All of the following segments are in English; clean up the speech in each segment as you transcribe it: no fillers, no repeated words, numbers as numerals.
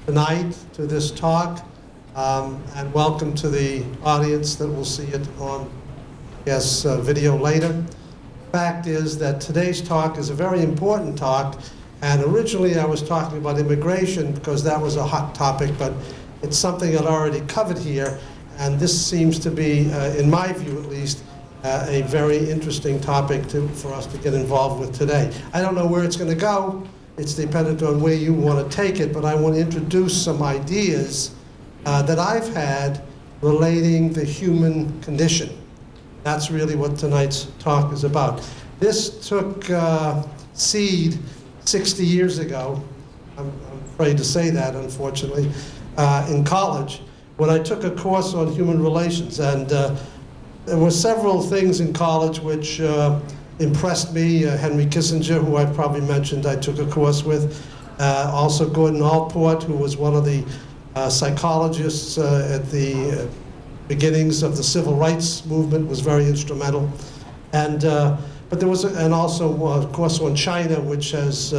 tonight to this talk, and welcome to the audience that will see it on, video later. Fact is that today's talk is a very important talk, and originally I was talking about immigration because that was a hot topic, but it's something I'd already covered here, and this seems to be, in my view at least, a very interesting topic for us to get involved with today. I don't know where it's going to go. It's dependent on where you want to take it, but I want to introduce some ideas that I've had relating the human condition. That's really what tonight's talk is about. This took seed 60 years ago. I'm afraid to say that, unfortunately, in college, when I took a course on human relations. And there were several things in college which impressed me. Henry Kissinger, who I've probably mentioned, I took a course with. Also Gordon Allport, who was one of the psychologists at the beginnings of the civil rights movement, was very instrumental. And but there was, and also a course on China, which has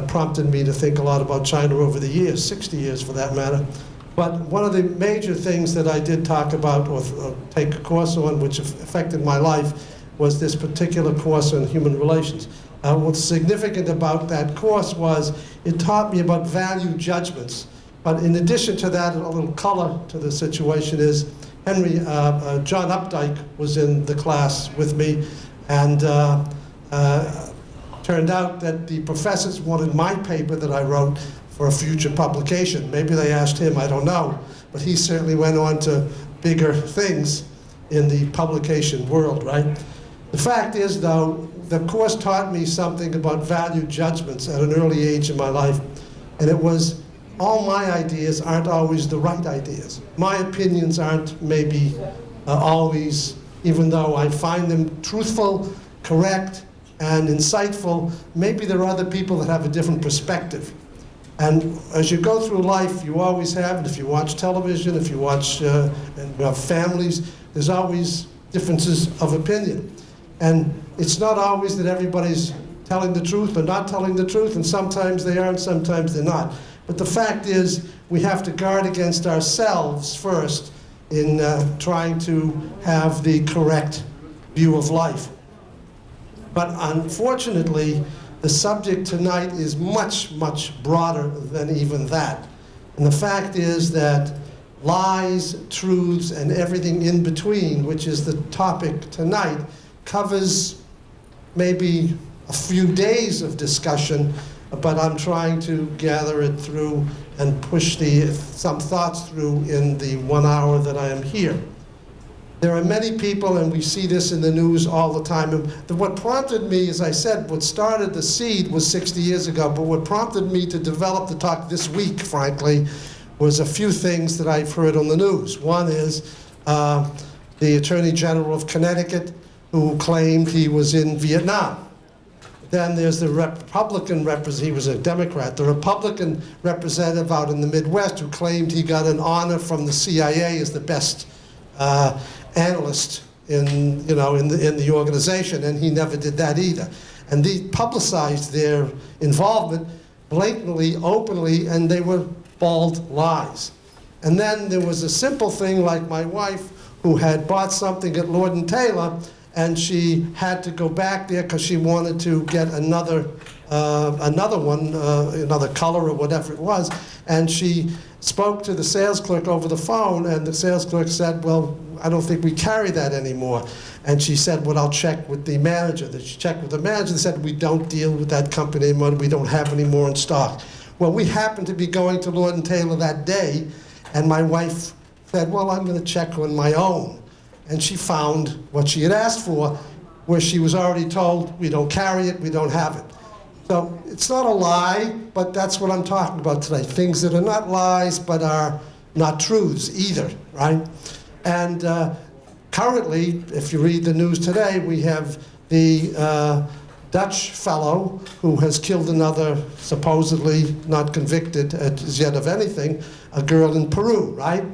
prompted me to think a lot about China over the years, 60 years for that matter. But one of the major things that I did talk about or take a course on, which affected my life, was this particular course on human relations. What's significant about that course was it taught me about value judgments. But in addition to that, a little color to the situation is John Updike was in the class with me, and turned out that the professors wanted my paper that I wrote for a future publication. Maybe they asked him, I don't know, but he certainly went on to bigger things in the publication world, right? The fact is, though, the course taught me something about value judgments at an early age in my life, and it was all my ideas aren't always the right ideas. My opinions aren't maybe always, even though I find them truthful, correct, and insightful, maybe there are other people that have a different perspective. And as you go through life, you always have, and if you watch television, if you watch and you have families, there's always differences of opinion. And it's not always that everybody's telling the truth or not telling the truth, and sometimes they are and sometimes they're not. But the fact is, we have to guard against ourselves first in trying to have the correct view of life. But unfortunately, the subject tonight is much, much broader than even that. And the fact is that lies, truths, and everything in between, which is the topic tonight, covers maybe a few days of discussion, but I'm trying to gather it through and push some thoughts through in the 1 hour that I am here. There are many people, and we see this in the news all the time, and what prompted me, as I said, what started the seed was 60 years ago, but what prompted me to develop the talk this week, frankly, was a few things that I've heard on the news. One is the Attorney General of Connecticut, who claimed he was in Vietnam. Then there's the Republican representative, he was a Democrat, the Republican representative out in the Midwest who claimed he got an honor from the CIA as the best analyst in the organization, and he never did that either. And they publicized their involvement blatantly, openly, and they were bald lies. And then there was a simple thing like my wife, who had bought something at Lord & Taylor, and she had to go back there because she wanted to get another one, another color or whatever it was, and she spoke to the sales clerk over the phone, and the sales clerk said, well, I don't think we carry that anymore. And she said, well, I'll check with the manager. She checked with the manager and said, we don't deal with that company anymore, we don't have any more in stock. Well, we happened to be going to Lord & Taylor that day, and my wife said, well, I'm going to check on my own. And she found what she had asked for, where she was already told, we don't carry it, we don't have it. So it's not a lie, but that's what I'm talking about today. Things that are not lies, but are not truths either, right? And currently, if you read the news today, we have the Dutch fellow who has killed another, supposedly not convicted as yet of anything, a girl in Peru, right?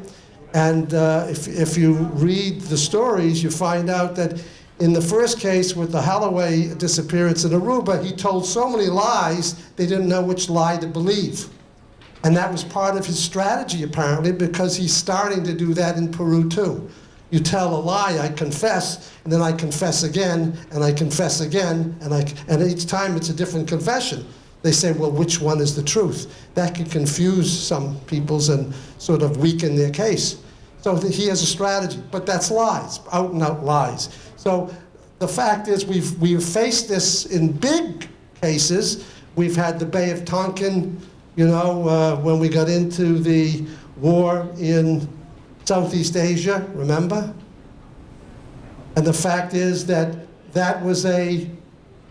And if you read the stories, you find out that in the first case with the Holloway disappearance in Aruba, he told so many lies, they didn't know which lie to believe. And that was part of his strategy, apparently, because he's starting to do that in Peru, too. You tell a lie, I confess, and then I confess again, and I confess again, and each time it's a different confession. They say, well, which one is the truth? That can confuse some people's and sort of weaken their case. So he has a strategy, but that's lies, out and out lies. So the fact is we've faced this in big cases. We've had the Bay of Tonkin, you know, when we got into the war in Southeast Asia, remember? And the fact is that that was a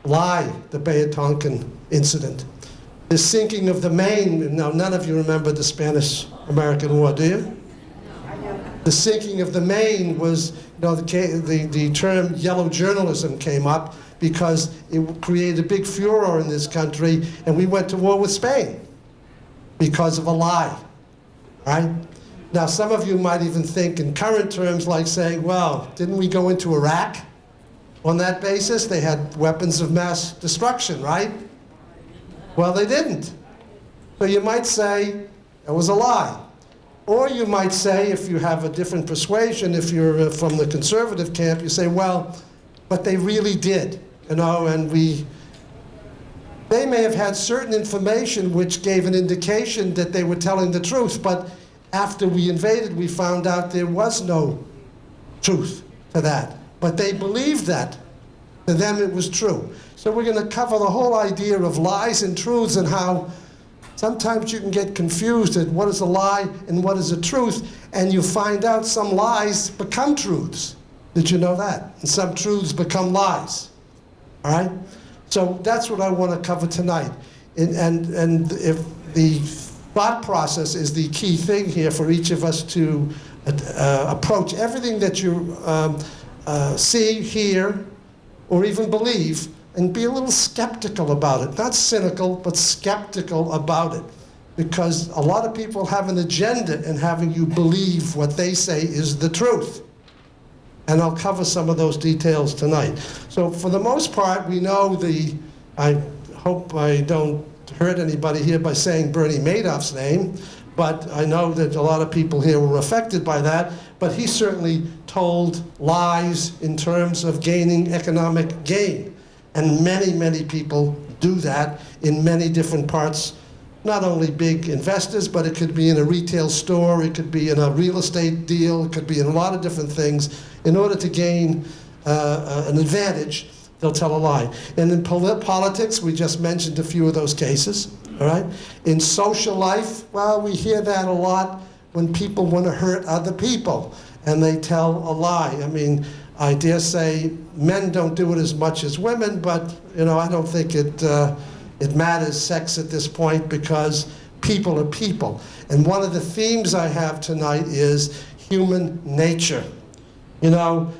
lie, the Bay of Tonkin incident. The sinking of the Maine, now none of you remember the Spanish-American War, do you? The sinking of the Maine was, you know, the term yellow journalism came up because it created a big furor in this country, and we went to war with Spain because of a lie, right? Now, some of you might even think in current terms like saying, well, didn't we go into Iraq on that basis? They had weapons of mass destruction, right? Well, they didn't. So you might say it was a lie. Or you might say, if you have a different persuasion, if you're from the conservative camp, you say, well, but they really did, you know, and they may have had certain information which gave an indication that they were telling the truth, but after we invaded, we found out there was no truth to that. But they believed that. To them, it was true. So we're going to cover the whole idea of lies and truths and how sometimes you can get confused at what is a lie and what is a truth, and you find out some lies become truths. Did you know that? And some truths become lies. All right? So that's what I want to cover tonight. And if the thought process is the key thing here for each of us to approach everything that you see, hear, or even believe, and be a little skeptical about it. Not cynical, but skeptical about it. Because a lot of people have an agenda in having you believe what they say is the truth. And I'll cover some of those details tonight. So for the most part, we know I hope I don't hurt anybody here by saying Bernie Madoff's name, but I know that a lot of people here were affected by that, but he certainly told lies in terms of gaining economic gain. And many, many people do that in many different parts, not only big investors, but it could be in a retail store, it could be in a real estate deal, it could be in a lot of different things. In order to gain an advantage, they'll tell a lie. And in politics, we just mentioned a few of those cases, all right? In social life, well, we hear that a lot when people want to hurt other people, and they tell a lie. I mean, I dare say men don't do it as much as women, but you know, I don't think it matters sex at this point because people are people. And one of the themes I have tonight is human nature. You know,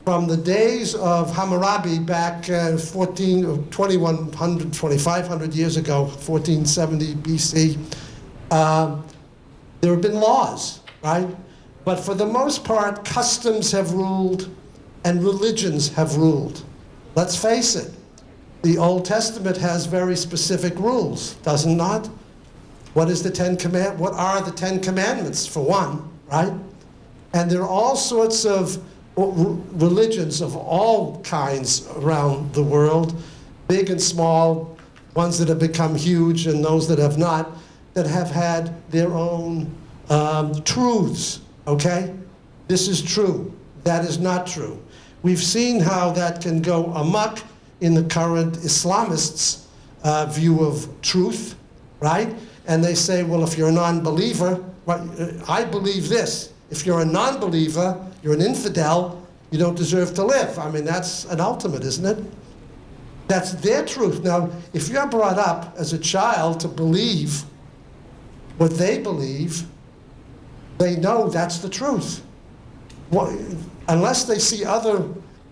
from the days of Hammurabi back 2,500 years ago, 1470 BC, there have been laws, right? But for the most part, customs have ruled and religions have ruled. Let's face it, the Old Testament has very specific rules, does it not? What are the Ten Commandments, for one, right? And there are all sorts of religions of all kinds around the world, big and small, ones that have become huge and those that have not, that have had their own truths. Okay? This is true. That is not true. We've seen how that can go amok in the current Islamists' view of truth, right? And they say, well, if you're a non-believer, I believe this. If you're a non-believer, you're an infidel, you don't deserve to live. I mean, that's an ultimate, isn't it? That's their truth. Now, if you're brought up as a child to believe what they believe, they know that's the truth. Well, unless they see other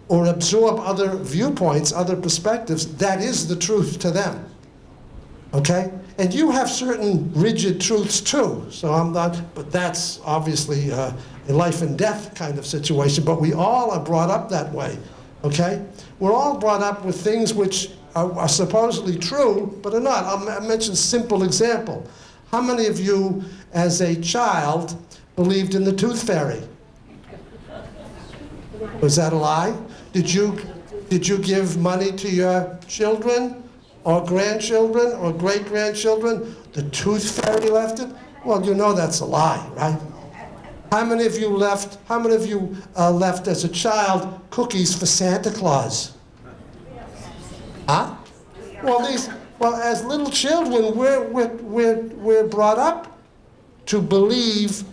or absorb other viewpoints, other perspectives, that is the truth to them. Okay? And you have certain rigid truths too. So I'm not, but that's obviously a life and death kind of situation. But we all are brought up that way. Okay? We're all brought up with things which are supposedly true, but are not. I'll mention a simple example. How many of you, as a child, believed in the tooth fairy? Was that a lie? Did you give money to your children or grandchildren or great-grandchildren? The tooth fairy left it? Well, you know that's a lie, right? How many of you left as a child cookies for Santa Claus? Huh? Well, as little children, we're brought up to believe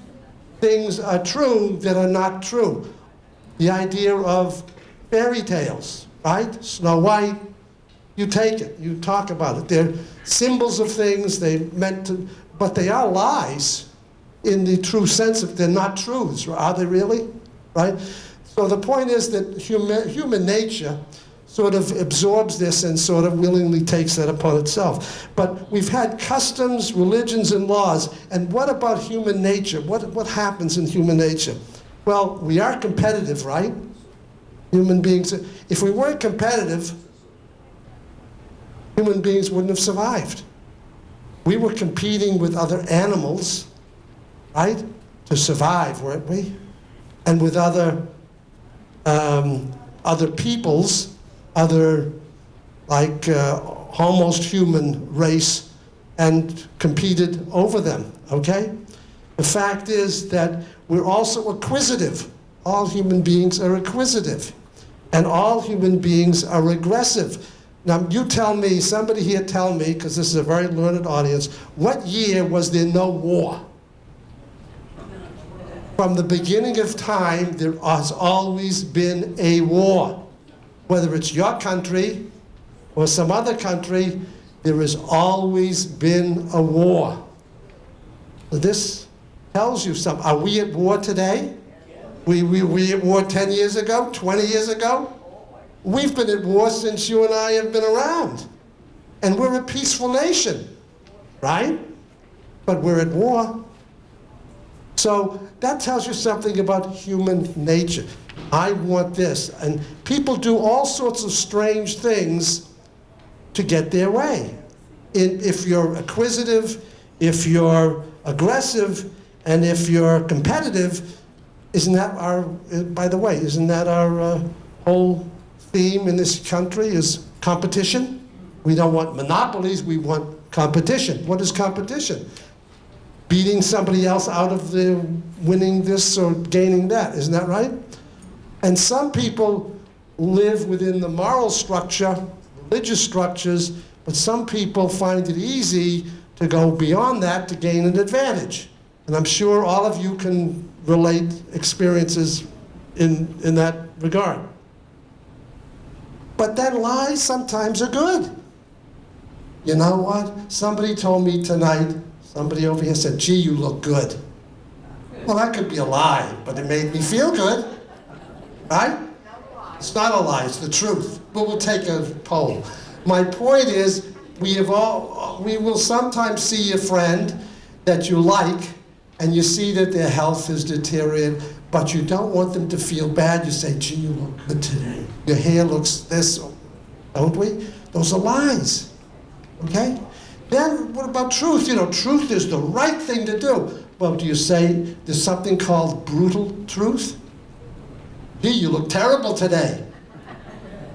things are true that are not true. The idea of fairy tales, right? Snow White, you take it, you talk about it. They're symbols of things, but they are lies in the true sense of they're not truths. Are they really? Right? So the point is that human nature sort of absorbs this and sort of willingly takes that upon itself. But we've had customs, religions, and laws. And what about human nature? What happens in human nature? Well, we are competitive, right? Human beings. If we weren't competitive, human beings wouldn't have survived. We were competing with other animals, right, to survive, weren't we? And with other peoples, other like almost human race, and competed over them, okay? The fact is that we're also acquisitive. All human beings are acquisitive. And all human beings are aggressive. Now, you tell me, somebody here tell me, because this is a very learned audience, what year was there no war? From the beginning of time, there has always been a war. Whether it's your country or some other country, there has always been a war. This tells you something. Are we at war today? We at war 10 years ago, 20 years ago? We've been at war since you and I have been around. And we're a peaceful nation, right? But we're at war. So that tells you something about human nature. I want this. And people do all sorts of strange things to get their way. If you're acquisitive, if you're aggressive, and if you're competitive, isn't that our, by the way, isn't that our whole theme in this country is competition? We don't want monopolies, we want competition. What is competition? Beating somebody else out of the winning this or gaining that, isn't that right? And some people live within the moral structure, religious structures, but some people find it easy to go beyond that to gain an advantage. And I'm sure all of you can relate experiences in that regard. But then lies sometimes are good. You know what? Somebody told me tonight, somebody over here said, gee, you look good. Well, that could be a lie, but it made me feel good. Right? It's not a lie, it's the truth. But we'll take a poll. My point is, we will sometimes see a friend that you like, and you see that their health is deteriorated, but you don't want them to feel bad. You say, gee, you look good today. Your hair looks this, don't we? Those are lies, okay? Then what about truth? You know, truth is the right thing to do. Well, do you say there's something called brutal truth? Gee, you look terrible today.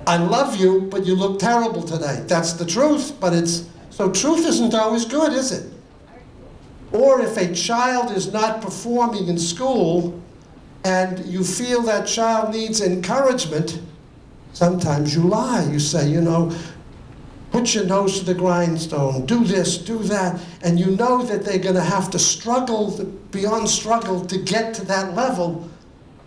I love you, but you look terrible today. That's the truth, but so truth isn't always good, is it? Or if a child is not performing in school and you feel that child needs encouragement, sometimes you lie. You say, you know, put your nose to the grindstone, do this, do that, and you know that they're going to have to struggle, beyond struggle, to get to that level.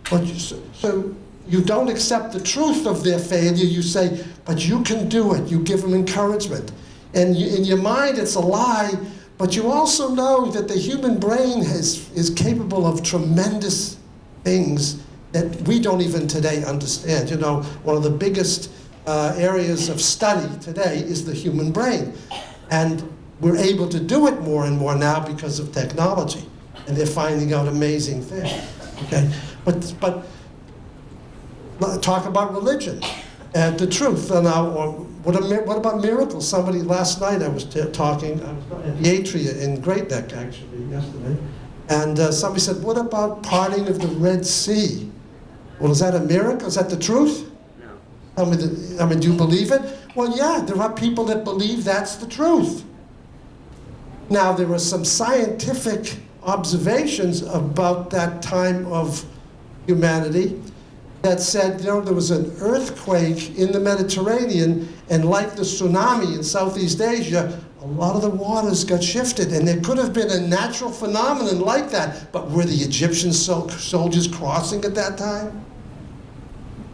But so you don't accept the truth of their failure. You say, but you can do it. You give them encouragement. And in your mind, it's a lie. But you also know that the human brain is capable of tremendous things that we don't even today understand. You know, one of the biggest areas of study today is the human brain. And we're able to do it more and more now because of technology. And they're finding out amazing things. Okay? But talk about religion and the truth. Now, What about miracles? Somebody last night I was talking at the Atria in Great Neck actually yesterday, and somebody said, "What about parting of the Red Sea?" Well, is that a miracle? Is that the truth? No. I mean, do you believe it? Well, yeah, there are people that believe that's the truth. Now, there were some scientific observations about that time of humanity that said, you know, there was an earthquake in the Mediterranean, and like the tsunami in Southeast Asia, a lot of the waters got shifted, and there could have been a natural phenomenon like that. But were the Egyptian soldiers crossing at that time?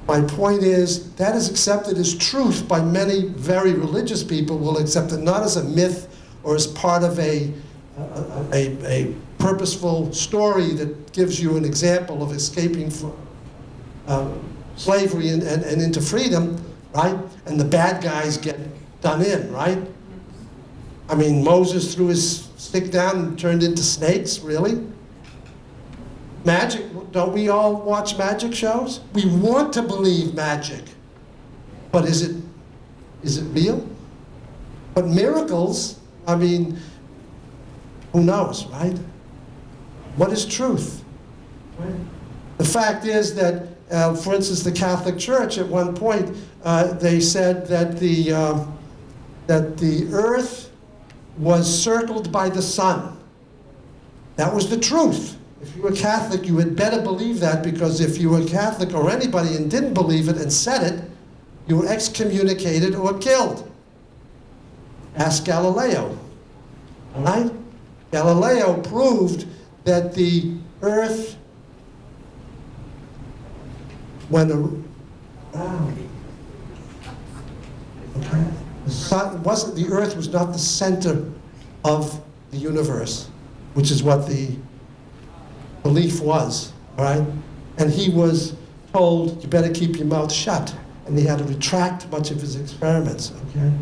My point is, that is accepted as truth by many very religious people. Will accept it not as a myth or as part of a purposeful story that gives you an example of escaping from slavery and into freedom, right? And the bad guys get done in, right? I mean, Moses threw his stick down and turned into snakes, really? Magic, don't we all watch magic shows? We want to believe magic, but is it real? But miracles, I mean, who knows, right? What is truth? Right? The fact is that, for instance, the Catholic Church at one point, they said that the earth was circled by the sun. That was the truth. If you were Catholic, you had better believe that, because if you were Catholic or anybody and didn't believe it and said it, you were excommunicated or killed. Ask Galileo, all right? Galileo proved that the earth went around. Okay? The earth was not the center of the universe, which is what the belief was, all right? And he was told, you better keep your mouth shut. And he had to retract much of his experiments, okay?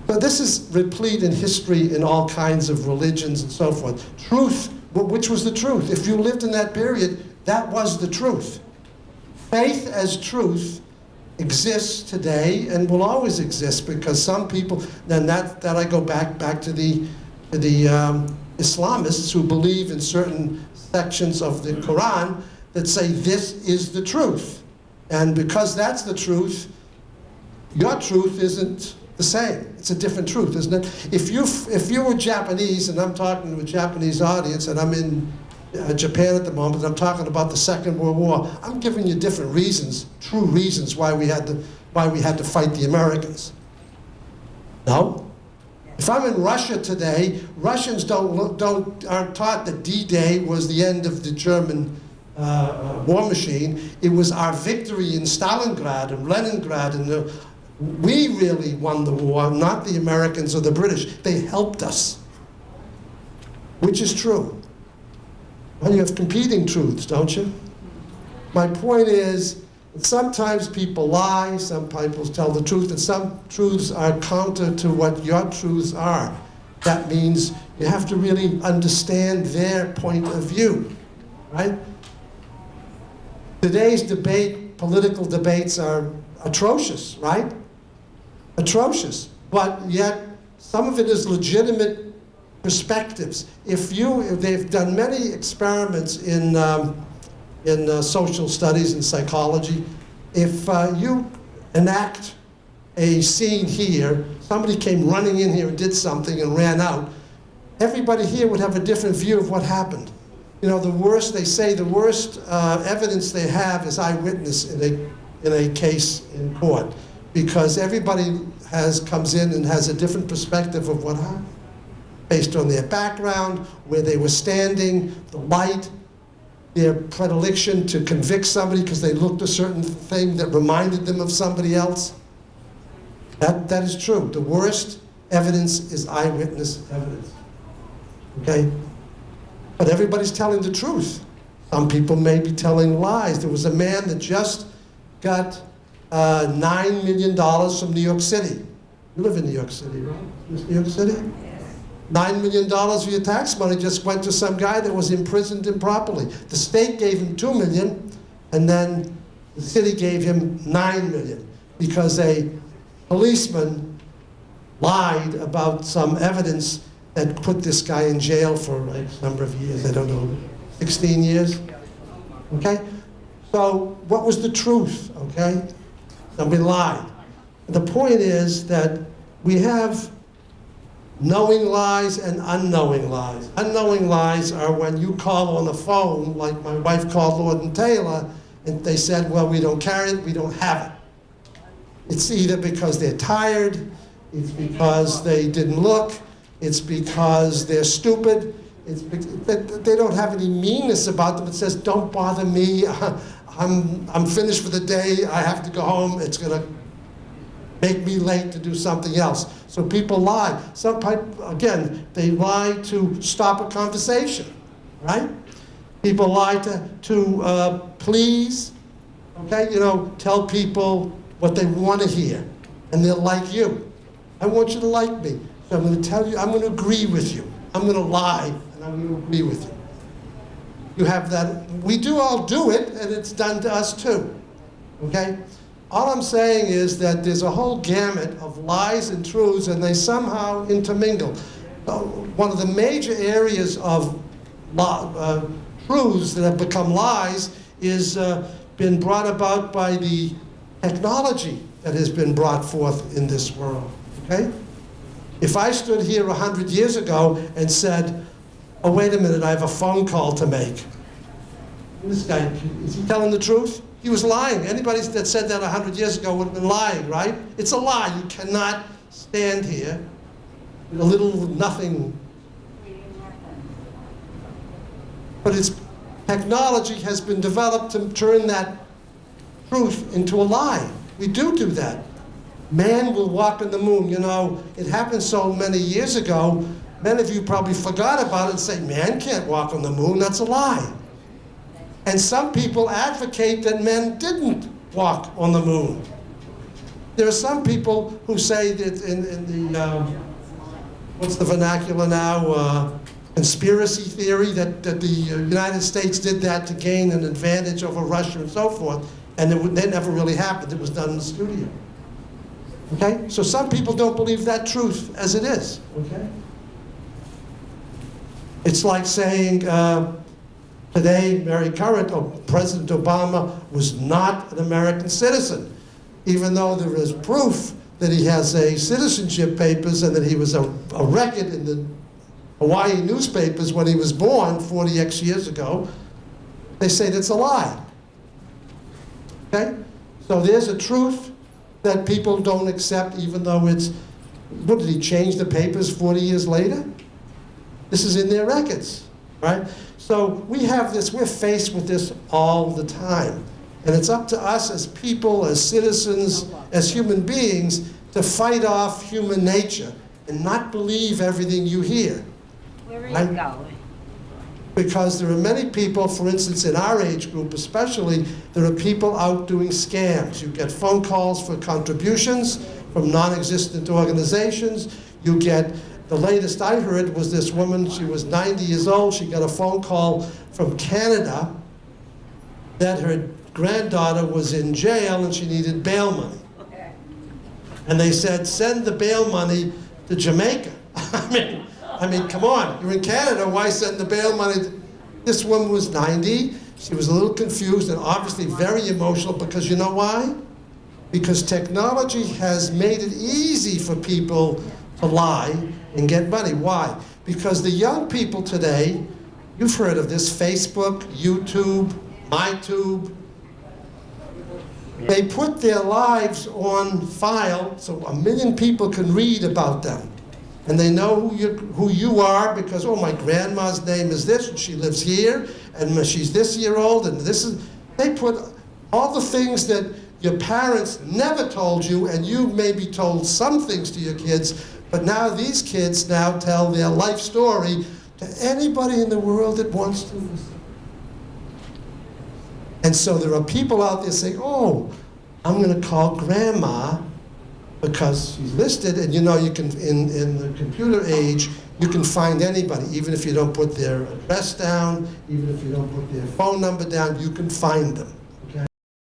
So this is replete in history in all kinds of religions and so forth. Truth, which was the truth? If you lived in that period, that was the truth. Faith as truth exists today and will always exist, because some people, then that I go back to the Islamists who believe in certain sections of the Quran that say this is the truth. And because that's the truth, your truth isn't the same. It's a different truth, isn't it? If you were Japanese, and I'm talking to a Japanese audience, and I'm in Japan at the moment, and I'm talking about the Second World War, I'm giving you different reasons, true reasons why we had to fight the Americans. No? If I'm in Russia today, Russians aren't taught that D-Day was the end of the German war machine. It was our victory in Stalingrad and Leningrad, and we really won the war, not the Americans or the British. They helped us. Which is true. Well, you have competing truths, don't you? My point is, sometimes people lie, some people tell the truth, and some truths are counter to what your truths are. That means you have to really understand their point of view, right? Today's debate, political debates are atrocious, right? Atrocious. But yet, some of it is legitimate perspectives. They've done many experiments in social studies and psychology. If you enact a scene here, somebody came running in here and did something and ran out, everybody here would have a different view of what happened. You know, the worst evidence they have is eyewitness in a case in court, because everybody comes in and has a different perspective of what happened, based on their background, where they were standing, the light, their predilection to convict somebody because they looked a certain thing that reminded them of somebody else. That is true. The worst evidence is eyewitness evidence. Okay? But everybody's telling the truth. Some people may be telling lies. There was a man that just got $9 million from New York City. You live in New York City, right? New York City? $9 million of your tax money just went to some guy that was imprisoned improperly. The state gave him $2 million, and then the city gave him $9 million. because a policeman lied about some evidence that put this guy in jail for a number of years, I don't know, 16 years, okay? So what was the truth, okay? Somebody lied. The point is that we have knowing lies and unknowing lies. Unknowing lies are when you call on the phone, like my wife called Lord & Taylor, and they said, well, we don't carry it, we don't have it. It's either because they're tired, it's because they didn't look, it's because they're stupid, they don't have any meanness about them. It says, don't bother me, I'm finished for the day, I have to go home, it's gonna make me late to do something else. So people lie. Again, they lie to stop a conversation, right? People lie to please, okay? You know, tell people what they want to hear, and they'll like you. I want you to like me, so I'm going to tell you, I'm going to agree with you. I'm going to lie, and I'm going to agree with you. You have that. We do all do it, and it's done to us too, okay? All I'm saying is that there's a whole gamut of lies and truths, and they somehow intermingle. One of the major areas of truths that have become lies is been brought about by the technology that has been brought forth in this world, okay? If I stood here 100 years ago and said, oh, wait a minute, I have a phone call to make. This guy, is he telling the truth? He was lying. Anybody that said that 100 years ago would have been lying, right? It's a lie. You cannot stand here with a little nothing. But technology has been developed to turn that truth into a lie. We do that. Man will walk on the moon. You know, it happened so many years ago, many of you probably forgot about it and say, man can't walk on the moon, that's a lie. And some people advocate that men didn't walk on the moon. There are some people who say that in the, what's the vernacular now, conspiracy theory, that the United States did that to gain an advantage over Russia and so forth, and that never really happened. It was done in the studio. Okay? So some people don't believe that truth as it is. Okay? It's like saying, today, President Obama was not an American citizen, even though there is proof that he has citizenship papers and that he was a record in the Hawaii newspapers when he was born 40x years ago. They say that's a lie. Okay? So there's a truth that people don't accept, even though it's, what, did he change the papers 40 years later? This is in their records, right? So we have this, we're faced with this all the time. And it's up to us as people, as citizens, as human beings, to fight off human nature and not believe everything you hear. Where are you going? Because there are many people, for instance, in our age group especially, there are people out doing scams. You get phone calls for contributions from non-existent organizations. You get, the latest I heard was this woman, she was 90 years old, she got a phone call from Canada that her granddaughter was in jail and she needed bail money. And they said, send the bail money to Jamaica. I mean, come on, you're in Canada, why send the bail money? This woman was 90, she was a little confused and obviously very emotional, because you know why? Because technology has made it easy for people to lie and get money. Why? Because the young people today, you've heard of this, Facebook, YouTube, MyTube, they put their lives on file so 1 million people can read about them. And they know who you are because, oh, my grandma's name is this, and she lives here, and she's this year old, and this is, they put all the things that your parents never told you, and you maybe told some things to your kids, but now these kids now tell their life story to anybody in the world that wants to listen. And so there are people out there saying, oh, I'm going to call grandma because she's listed, and you know, you can, in the computer age, you can find anybody, even if you don't put their address down, even if you don't put their phone number down, you can find them.